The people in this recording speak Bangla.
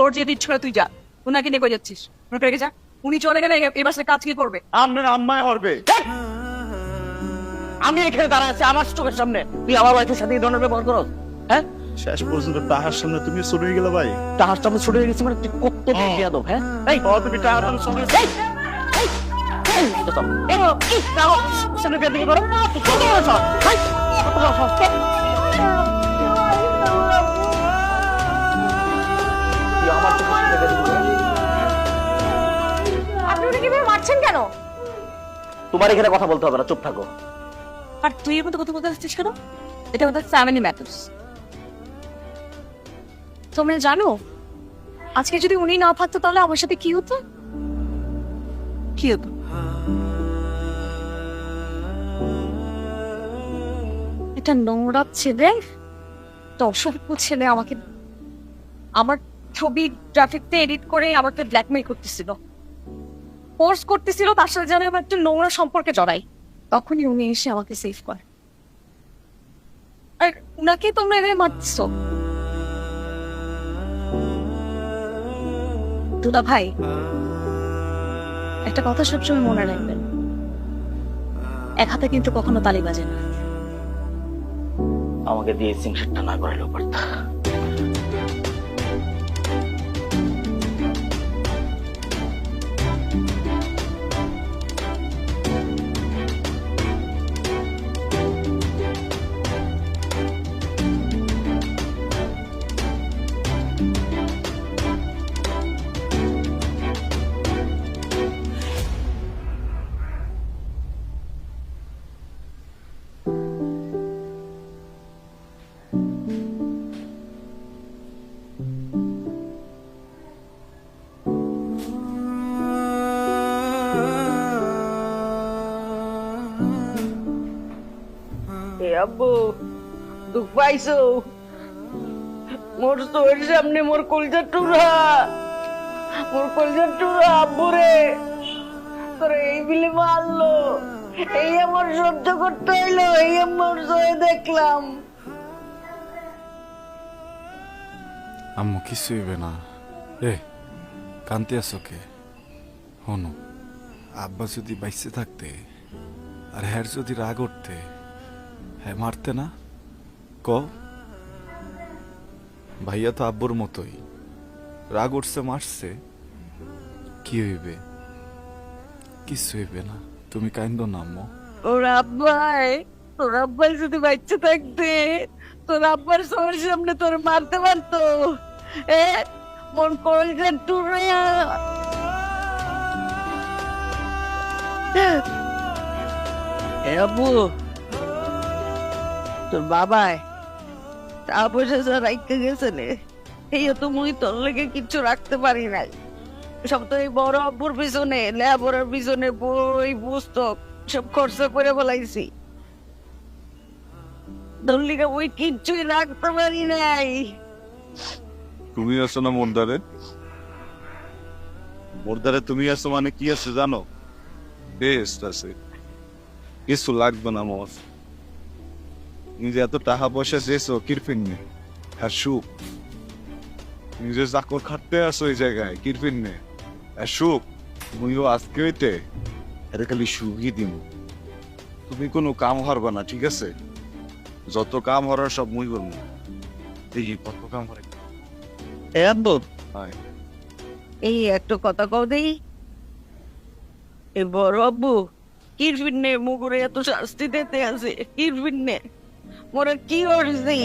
তোর যেতে ইচ্ছে করে তুই যা, ওনাকে নিয়ে কই যাচ্ছিস? মনে করে যা, উনি চলে গেলে এই বাসে কাজ কি করবে? আপনার আম্মায় হরবে। আমি এখানে দাঁড়ায় আছি আমার চোখের সামনে, তুই আমার ওয়াইফের সাথে এই ধরনের ব্যবহার করো? হ্যাঁ, শেষ পর্যন্ত তাহার সামনে তুমি চলে গেল ভাই। তাহার সামনে ছুটে গেছি মানে তুই কত বেয়াদব? হ্যাঁ, এই তুমি তাহার সামনে চলে গেছো। সামনে বেয়াদবি করো। আমার চোখের সামনে বেয়াদবি করো। আপনি ওনাকে কিভাবে মারছেন কেন? তোমার এখানে কথা বলতে হবে না, চুপ থাকো। আর তুই এর মতো কথা বলতে আসছিস কেন? এটা আমাদের ফ্যামিলি ম্যাটার্স। তোমরা জানো আজকে যদি উনি না থাকতো তাহলে আমার সাথে কি হতো? কি হতো? এটা নোংরা ছেলে, একটা অসভ্য ছেলে আমাকে আমার ছবি গ্রাফিকতে এডিট করে আমাকে ব্ল্যাকমেইল করতেছিল, ফোর্স করতেছিল তার সাথে যেন আমার একটা নোংরা সম্পর্কে জড়াই। তখনই উনি এসে আমাকে সেভ করে। আর উনাকে তোমরা এভাবে মারছো। দুলা ভাই, একটা কথা সবসময় মনে রাখবেন, এক হাতে কিন্তু কখনো তালি বাজে না। আমাকে দিয়ে সিংসেটটা না করাইলেও পারতা। আব্বু দুঃখ পাইছো? মোর চোখের সামনে মোর কলজার টুরা, মোর কলজার টুরা আব্বু রে তোরে এই বিলে মারলো। এই আমার সহ্য করতে হইলো, এই আমার চোখে দেখলাম। আম্মু কিছু হইবে না। এ কান্তি আছো কে? হনু, আব্বা যদি বাইসে থাকতে আর হ্যার যদি রাগ উঠতে, হ্যাঁ মারতে না? ক ভাইয়া তো আব্বুর মতোই, রাগ উঠছে মারছে, কি হইবে? কিছু হইবে না, তুমি কাইন্দ না আম্মু। তোর আব্বাই যদি বাচ্চা থাকতে তোর আব্বার সবার সামনে তোর মারতে পারতো। এ মন কলজার টুরা। আব্বু তোর বাবাই টাকা পয়সা যা রাখতে গেছে, এই তো মুই তোর লেগে কিচ্ছু রাখতে পারি নাই। সব তো এই বড় আব্বুর পিছনে, লেখাপড়ার পিছনে বই পুস্তক সব খরচ করে বলাইছি। তোর লেগে ওই কিচ্ছুই রাখতে পারি নাই। তুমি আছো না মোরদারে? মোরদারে তুমি আছো মানে কি আছে জানো? বেস্ট আছে, কিছু লাগবে না মোর। তুমি যে এত টাকা পয়সা চেয়েছো কিরফিন নে, আর সুখ তুমি যে চাকর খাটতে আসো এই জায়গায় কিরফিন নে, আর সুখ তুমিও আজকে হইতে এটা খালি সুখই দিন। তুমি কোনো কাম হারবা না, ঠিক আছে? যত কাম হরার সব মুই বলবো। এই কত কাম হরে এই একটা কথা কও দেই, এই বড় আব্বু কিরফিন নে মুগুরে এত শাস্তি দিতে আছে। কিরফিন নে মোরা কি করছি?